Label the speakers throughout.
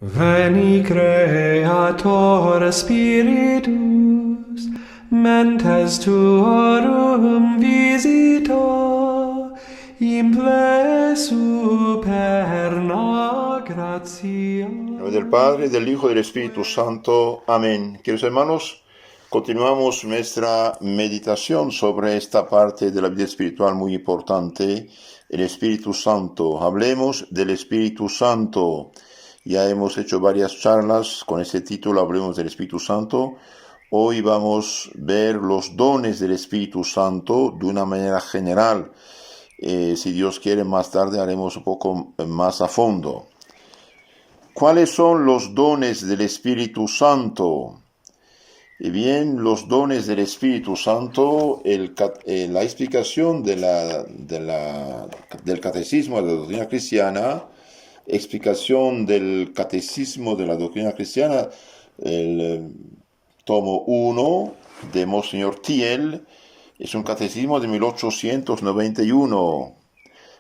Speaker 1: Veni Creator Spiritus, mentes tuorum visita, imple superna gratia.
Speaker 2: En nombre del Padre, del Hijo y del Espíritu Santo. Amén. Queridos hermanos, continuamos nuestra meditación sobre esta parte de la vida espiritual muy importante, el Espíritu Santo. Hablemos del Espíritu Santo. Ya hemos hecho varias charlas con este título, hablemos del Espíritu Santo. Hoy vamos a ver los dones del Espíritu Santo de una manera general. Si Dios quiere, más tarde haremos un poco más a fondo. ¿Cuáles son los dones del Espíritu Santo? Y bien, los dones del Espíritu Santo, la explicación del Catecismo de la Doctrina Cristiana, explicación del Catecismo de la Doctrina Cristiana, el tomo 1 de Monseñor Thiel, es un catecismo de 1891.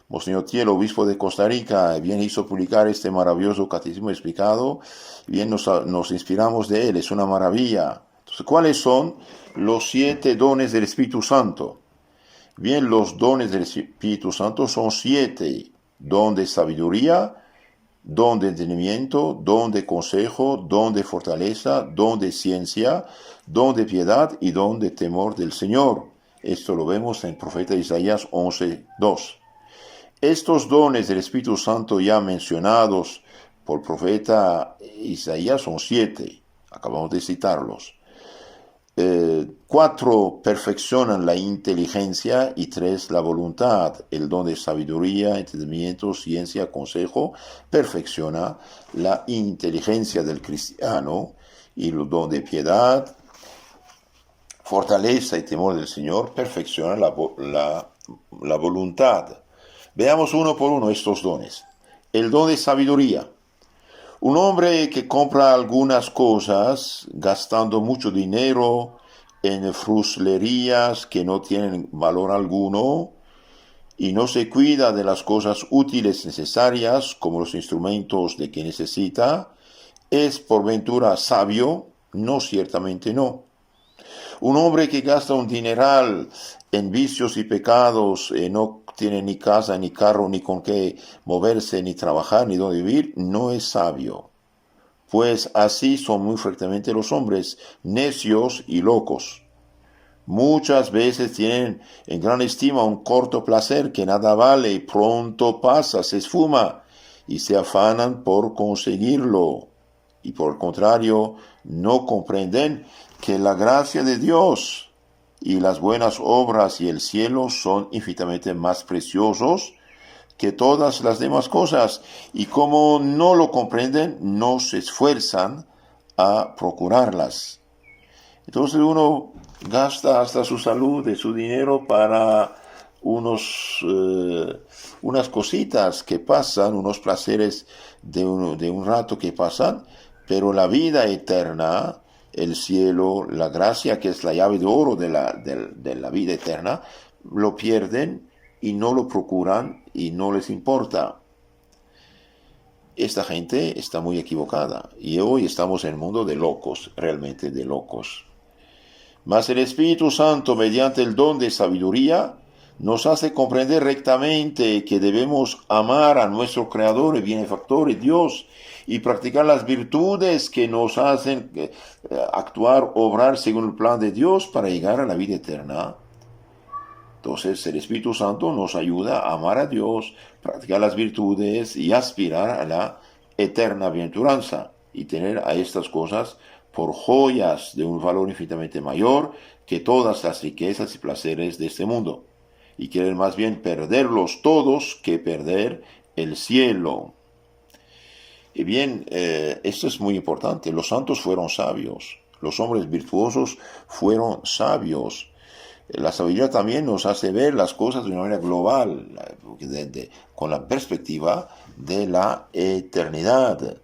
Speaker 2: Monseñor Thiel, obispo de Costa Rica, bien hizo publicar este maravilloso catecismo explicado, bien nos inspiramos de él, es una maravilla. Entonces, ¿cuáles son los 7 dones del Espíritu Santo? Bien, los dones del Espíritu Santo son 7: don de sabiduría, don de entendimiento, don de consejo, don de fortaleza, don de ciencia, don de piedad y don de temor del Señor. Esto lo vemos en el profeta Isaías 11:2. Estos dones del Espíritu Santo ya mencionados por el profeta Isaías son 7. Acabamos de citarlos. 4 perfeccionan la inteligencia y 3 la voluntad. El don de sabiduría, entendimiento, ciencia, consejo perfecciona la inteligencia del cristiano, y el don de piedad, fortaleza y temor del Señor perfecciona la voluntad. Veamos uno por uno estos dones. El don de sabiduría. Un hombre que compra algunas cosas gastando mucho dinero en fruslerías que no tienen valor alguno y no se cuida de las cosas útiles necesarias como los instrumentos de que necesita, ¿es por ventura sabio? No, ciertamente no. Un hombre que gasta un dineral en vicios y pecados, no tiene ni casa, ni carro, ni con qué moverse, ni trabajar, ni dónde vivir, no es sabio. Pues así son muy frecuentemente los hombres, necios y locos. Muchas veces tienen en gran estima un corto placer que nada vale y pronto pasa, se esfuma, y se afanan por conseguirlo. Y por el contrario, no comprenden que la gracia de Dios y las buenas obras y el cielo son infinitamente más preciosos que todas las demás cosas, y como no lo comprenden, no se esfuerzan a procurarlas. Entonces uno gasta hasta su salud y su dinero para unas cositas que pasan, unos placeres de un rato que pasan, pero la vida eterna, el cielo, la gracia, que es la llave de oro de la vida eterna, lo pierden y no lo procuran y no les importa. Esta gente está muy equivocada y hoy estamos en el mundo de locos, realmente de locos. Mas el Espíritu Santo, mediante el don de sabiduría, nos hace comprender rectamente que debemos amar a nuestro Creador y Benefactor y Dios, y practicar las virtudes que nos hacen actuar, obrar según el plan de Dios para llegar a la vida eterna. Entonces el Espíritu Santo nos ayuda a amar a Dios, practicar las virtudes y aspirar a la eterna bienaventuranza, y tener a estas cosas por joyas de un valor infinitamente mayor que todas las riquezas y placeres de este mundo, y querer más bien perderlos todos que perder el cielo. Y bien, esto es muy importante. Los santos fueron sabios, los hombres virtuosos fueron sabios. La sabiduría también nos hace ver las cosas de una manera global, con la perspectiva de la eternidad.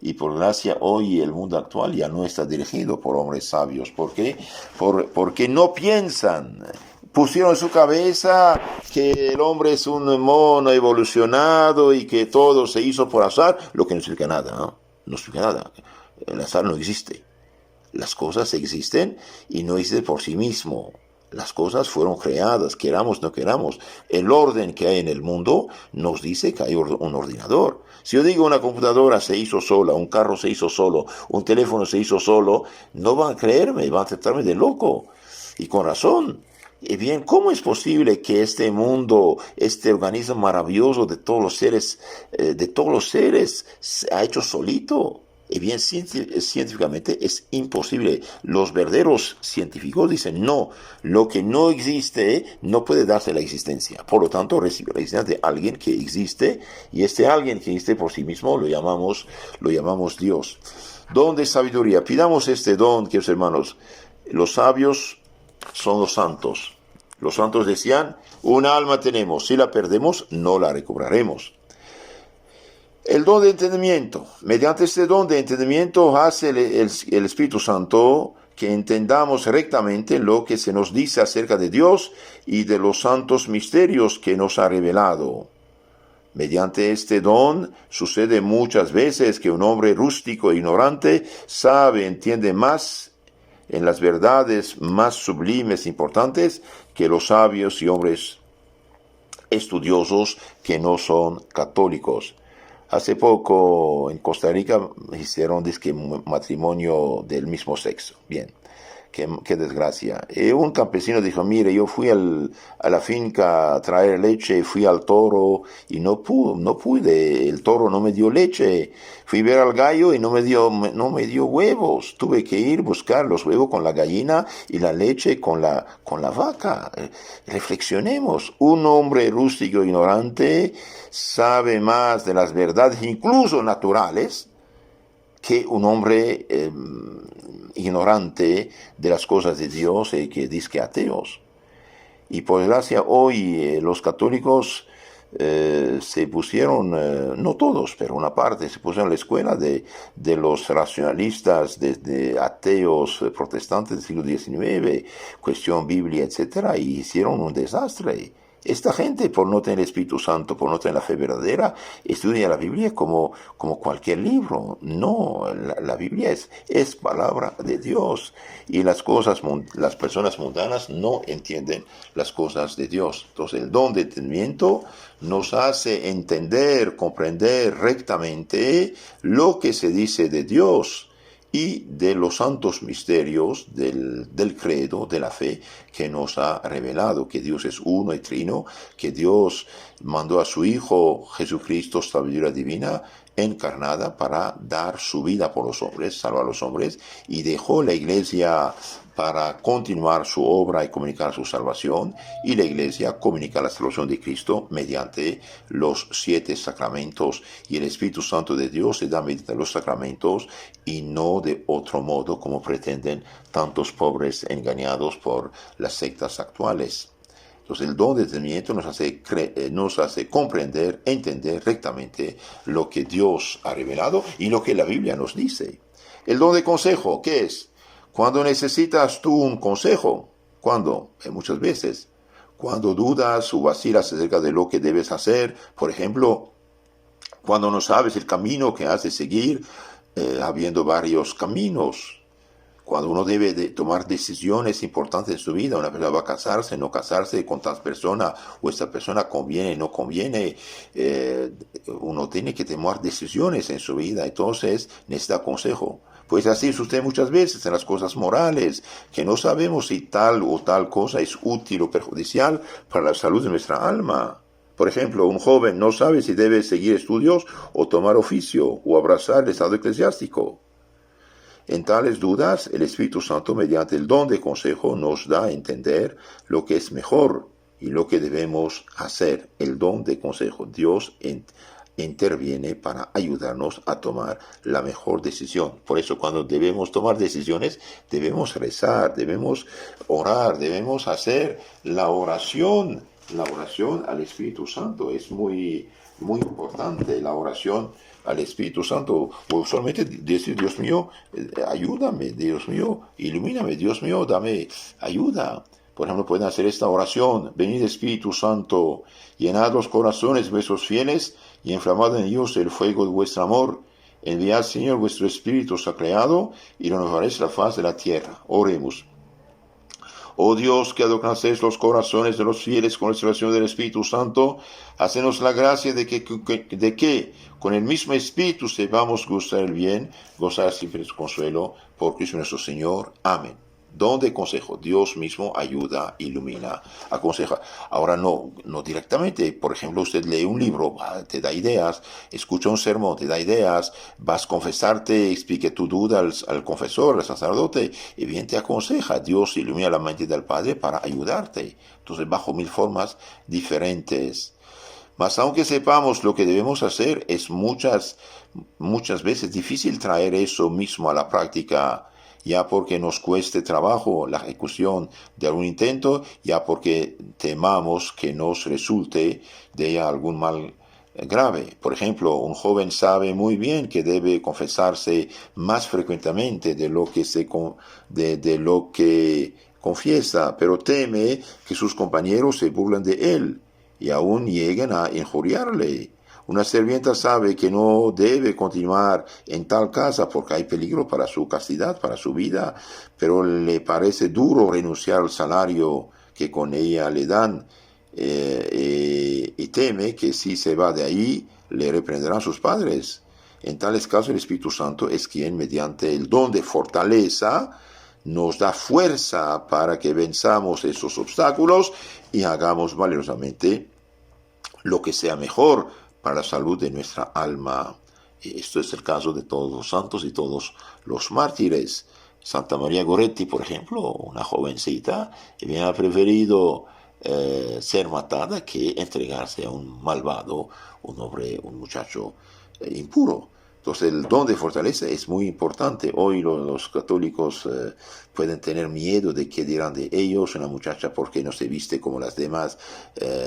Speaker 2: Y por gracia hoy el mundo actual ya no está dirigido por hombres sabios. ¿Por qué? Porque no piensan. Pusieron en su cabeza que el hombre es un mono evolucionado y que todo se hizo por azar, lo que no significa nada, ¿no? no explica nada. El azar no existe. Las cosas existen y no existen por sí mismo. Las cosas fueron creadas, queramos o no queramos. El orden que hay en el mundo nos dice que hay un ordenador. Si yo digo una computadora se hizo sola, un carro se hizo solo, un teléfono se hizo solo, no van a creerme, van a aceptarme de loco. Y con razón. Y bien, ¿cómo es posible que este mundo, este organismo maravilloso de todos los seres, se ha hecho solito? Y bien, científicamente es imposible. Los verdaderos científicos dicen, no, lo que no existe no puede darse la existencia. Por lo tanto, recibe la existencia de alguien que existe, y este alguien que existe por sí mismo lo llamamos Dios. Don de sabiduría. Pidamos este don, queridos hermanos. Los sabios son los santos. Los santos decían, una alma tenemos, si la perdemos, no la recobraremos. El don de entendimiento. Mediante este don de entendimiento hace el Espíritu Santo que entendamos rectamente lo que se nos dice acerca de Dios y de los santos misterios que nos ha revelado. Mediante este don sucede muchas veces que un hombre rústico e ignorante entiende más en las verdades más sublimes e importantes que los sabios y hombres estudiosos que no son católicos. Hace poco en Costa Rica hicieron matrimonio del mismo sexo. Bien, qué desgracia. Un campesino dijo, mire, yo fui a la finca a traer leche, fui al toro y no pude, el toro no me dio leche. Fui a ver al gallo y no me dio huevos. Tuve que ir a buscar los huevos con la gallina y la leche con la vaca. Reflexionemos. Un hombre rústico ignorante sabe más de las verdades, incluso naturales, que un hombre ignorante de las cosas de Dios y que dice que ateos. Y por desgracia hoy los católicos se pusieron, no todos, pero una parte, se pusieron a la escuela de los racionalistas, de ateos protestantes del siglo XIX, cuestión Biblia, etc., y hicieron un desastre. Esta gente, por no tener el Espíritu Santo, por no tener la fe verdadera, estudia la Biblia como cualquier libro. No, la Biblia es palabra de Dios. Y las personas mundanas no entienden las cosas de Dios. Entonces, el don de entendimiento nos hace entender, comprender rectamente lo que se dice de Dios y de los santos misterios del credo, de la fe, que nos ha revelado que Dios es uno y trino, que Dios mandó a su Hijo Jesucristo, sabiduría divina, encarnada para dar su vida por los hombres, salvar a los hombres, y dejó la Iglesia para continuar su obra y comunicar su salvación, y la Iglesia comunica la salvación de Cristo mediante los 7 sacramentos, y el Espíritu Santo de Dios se da mediante los sacramentos y no de otro modo como pretenden tantos pobres engañados por las sectas actuales. Entonces el don de entendimiento nos hace comprender, entender rectamente lo que Dios ha revelado y lo que la Biblia nos dice. El don de consejo, ¿qué es? Cuando necesitas tú un consejo, ¿cuándo? Muchas veces. Cuando dudas o vacilas acerca de lo que debes hacer, por ejemplo, cuando no sabes el camino que has de seguir, habiendo varios caminos. Cuando uno debe de tomar decisiones importantes en su vida, una persona va a casarse, no casarse con tal persona, o esta persona conviene, no conviene, uno tiene que tomar decisiones en su vida, entonces necesita consejo. Pues así es usted muchas veces en las cosas morales, que no sabemos si tal o tal cosa es útil o perjudicial para la salud de nuestra alma. Por ejemplo, un joven no sabe si debe seguir estudios o tomar oficio o abrazar el estado eclesiástico. En tales dudas, el Espíritu Santo, mediante el don de consejo, nos da a entender lo que es mejor y lo que debemos hacer. El don de consejo. Dios interviene para ayudarnos a tomar la mejor decisión. Por eso, cuando debemos tomar decisiones, debemos rezar, debemos orar, debemos hacer la oración. La oración al Espíritu Santo es muy, muy importante. La oración al Espíritu Santo, o solamente decir, Dios mío, ayúdame, Dios mío, ilumíname, Dios mío, dame ayuda. Por ejemplo, pueden hacer esta oración: venid Espíritu Santo, llenad los corazones de vuestros fieles y inflamad en ellos el fuego de vuestro amor. Enviad, Señor, vuestro Espíritu os ha creado y renovaréis la faz de la tierra. Oremos. Oh Dios, que adornasteis los corazones de los fieles con la inspiración del Espíritu Santo, hacenos la gracia de que con el mismo Espíritu sepamos gustar el bien, gozar siempre su consuelo, por Cristo nuestro Señor. Amén. Don de consejo, Dios mismo ayuda, ilumina, aconseja. Ahora no directamente, por ejemplo, usted lee un libro, te da ideas, escucha un sermón, te da ideas, vas a confesarte, explique tu duda al confesor, al sacerdote, y bien te aconseja. Dios ilumina la mente del Padre para ayudarte. Entonces, bajo 1000 formas diferentes. Mas aunque sepamos lo que debemos hacer, es muchas veces difícil traer eso mismo a la práctica, ya porque nos cueste trabajo la ejecución de algún intento, ya porque temamos que nos resulte de ella algún mal grave. Por ejemplo, un joven sabe muy bien que debe confesarse más frecuentemente de lo que confiesa, pero teme que sus compañeros se burlen de él y aún lleguen a injuriarle. Una sirvienta sabe que no debe continuar en tal casa porque hay peligro para su castidad, para su vida, pero le parece duro renunciar al salario que con ella le dan y teme que si se va de ahí le reprenderán sus padres. En tales casos el Espíritu Santo es quien, mediante el don de fortaleza, nos da fuerza para que venzamos esos obstáculos y hagamos valerosamente lo que sea mejor para la salud de nuestra alma. Esto es el caso de todos los santos y todos los mártires. Santa María Goretti, por ejemplo, una jovencita, había preferido ser matada que entregarse a un malvado, un muchacho impuro. Entonces el don de fortaleza es muy importante. Hoy los católicos pueden tener miedo de qué dirán de ellos. Una muchacha porque no se viste como las demás,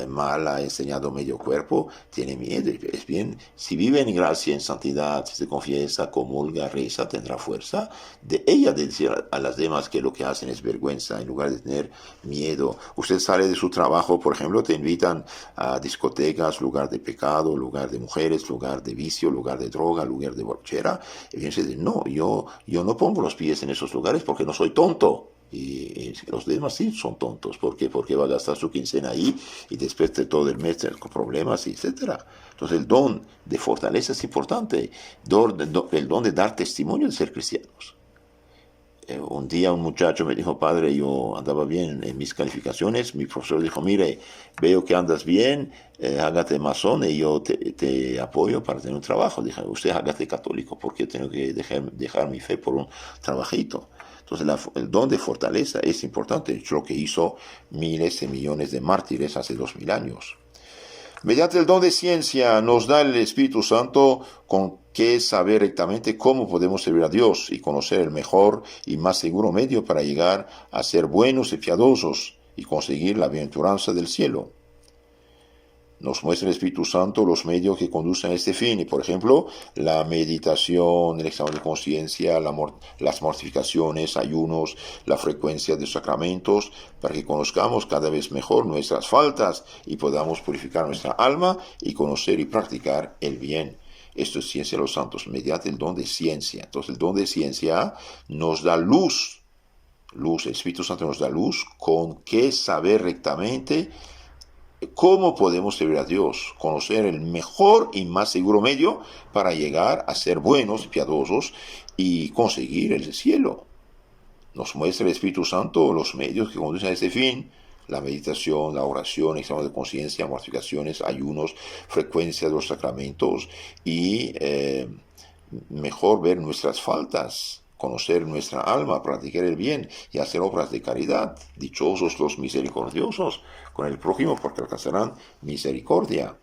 Speaker 2: mal ha enseñado medio cuerpo, tiene miedo. Es bien, si vive en gracia, en santidad, si se confiesa, comulga, reza, tendrá fuerza de ella de decir a las demás que lo que hacen es vergüenza en lugar de tener miedo. Usted sale de su trabajo, por ejemplo, te invitan a discotecas, lugar de pecado, lugar de mujeres, lugar de vicio, lugar de droga, lugar de borrachera, y bien se dice, no, yo no pongo los pies en esos lugares porque no soy tonto. Y los demás sí son tontos. ¿Por qué? Porque va a gastar su quincena ahí y después de todo el mes con problemas, etcétera. Entonces el don de fortaleza es importante. El don de dar testimonio de ser cristianos. Un día un muchacho me dijo, padre, yo andaba bien en mis calificaciones. Mi profesor dijo, mire, veo que andas bien, hágate masón y yo te apoyo para tener un trabajo. Dije, usted hágate católico, porque tengo que dejar mi fe por un trabajito. Entonces el don de fortaleza es importante, es lo que hizo miles y millones de mártires hace 2000 años. Mediante el don de ciencia nos da el Espíritu Santo con que saber rectamente cómo podemos servir a Dios y conocer el mejor y más seguro medio para llegar a ser buenos y piadosos y conseguir la bienaventuranza del cielo. Nos muestra el Espíritu Santo los medios que conducen a este fin, y por ejemplo, la meditación, el examen de conciencia, las mortificaciones, ayunos, la frecuencia de los sacramentos, para que conozcamos cada vez mejor nuestras faltas y podamos purificar nuestra alma y conocer y practicar el bien. Esto es ciencia de los santos, mediante el don de ciencia. Entonces el don de ciencia nos da luz, el Espíritu Santo nos da luz con que saber rectamente cómo podemos servir a Dios, conocer el mejor y más seguro medio para llegar a ser buenos, piadosos y conseguir el cielo. Nos muestra el Espíritu Santo los medios que conducen a este fin: la meditación, la oración, examen de conciencia, mortificaciones, ayunos, frecuencia de los sacramentos y mejor ver nuestras faltas, conocer nuestra alma, practicar el bien y hacer obras de caridad. Dichosos los misericordiosos con el prójimo, porque alcanzarán misericordia.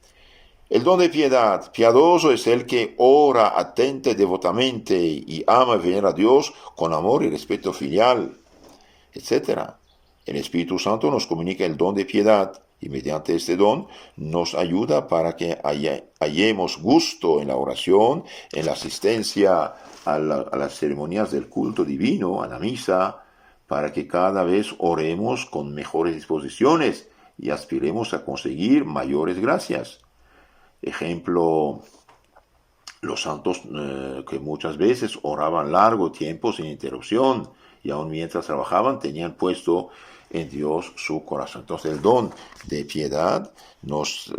Speaker 2: El don de piedad. Piadoso es el que ora atente devotamente y ama y venera a Dios con amor y respeto filial, etc. El Espíritu Santo nos comunica el don de piedad y mediante este don nos ayuda para que hallemos gusto en la oración, en la asistencia a las ceremonias del culto divino, a la misa, para que cada vez oremos con mejores disposiciones y aspiremos a conseguir mayores gracias. Ejemplo Los santos que muchas veces oraban largo tiempo sin interrupción y aun mientras trabajaban tenían puesto en Dios su corazón. Entonces el don de piedad nos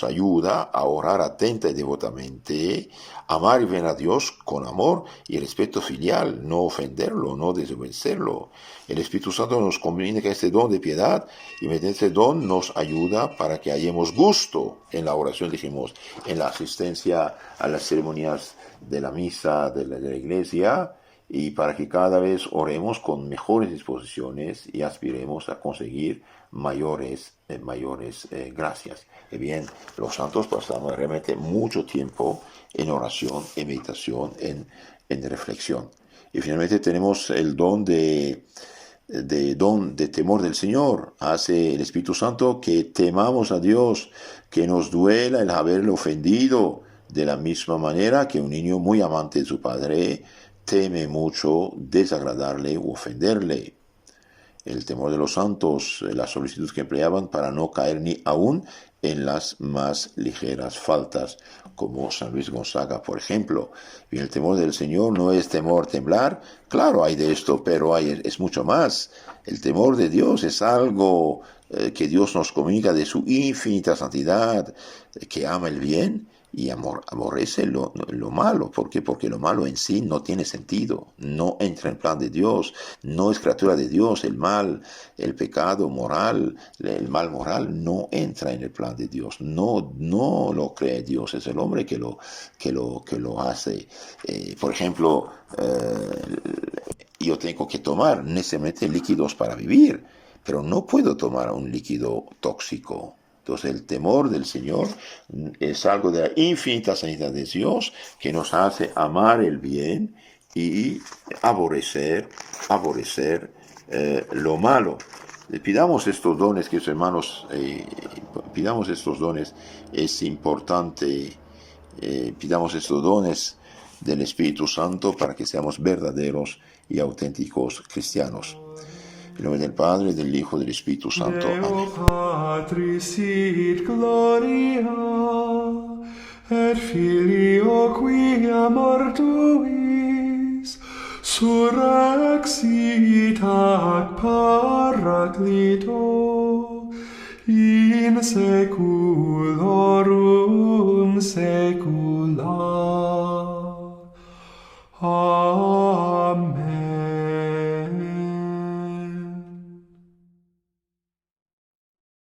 Speaker 2: ayuda a orar atenta y devotamente, amar y ver a Dios con amor y respeto filial, no ofenderlo, no desobedecerlo. El Espíritu Santo nos comunica este don de piedad y mediante este don nos ayuda para que hallemos gusto en la oración, dijimos, en la asistencia a las ceremonias de la misa de la iglesia, y para que cada vez oremos con mejores disposiciones y aspiremos a conseguir mayores gracias. Y bien, los santos pasaban realmente mucho tiempo en oración, en meditación, en reflexión. Y finalmente tenemos el don de temor del Señor. Hace el Espíritu Santo que temamos a Dios, que nos duela el haberle ofendido, de la misma manera que un niño muy amante de su padre teme mucho desagradarle u ofenderle. El temor de los santos, la solicitud que empleaban para no caer ni aún en las más ligeras faltas, como San Luis Gonzaga, por ejemplo. Y el temor del Señor no es temor temblar, claro, hay de esto, pero es mucho más. El temor de Dios es algo que Dios nos comunica de su infinita santidad, que ama el bien y aborrece lo malo. ¿Por qué? Porque lo malo en sí no tiene sentido, no entra en el plan de Dios, no es criatura de Dios. El mal, el pecado moral, el mal moral no entra en el plan de Dios, no lo cree Dios, es el hombre que lo hace. Por ejemplo, yo tengo que tomar necesariamente líquidos para vivir, pero no puedo tomar un líquido tóxico. Entonces el temor del Señor es algo de la infinita sanidad de Dios que nos hace amar el bien y aborrecer lo malo. Pidamos estos dones, que hermanos, pidamos estos dones, es importante, pidamos estos dones del Espíritu Santo para que seamos verdaderos y auténticos cristianos. En nombre del Padre, del Hijo y del Espíritu Santo.
Speaker 1: Deo
Speaker 2: Amén.
Speaker 1: Patris sit gloria, et Filio quia mortuis, surrexit ac Paraclito, in saeculorum saecula.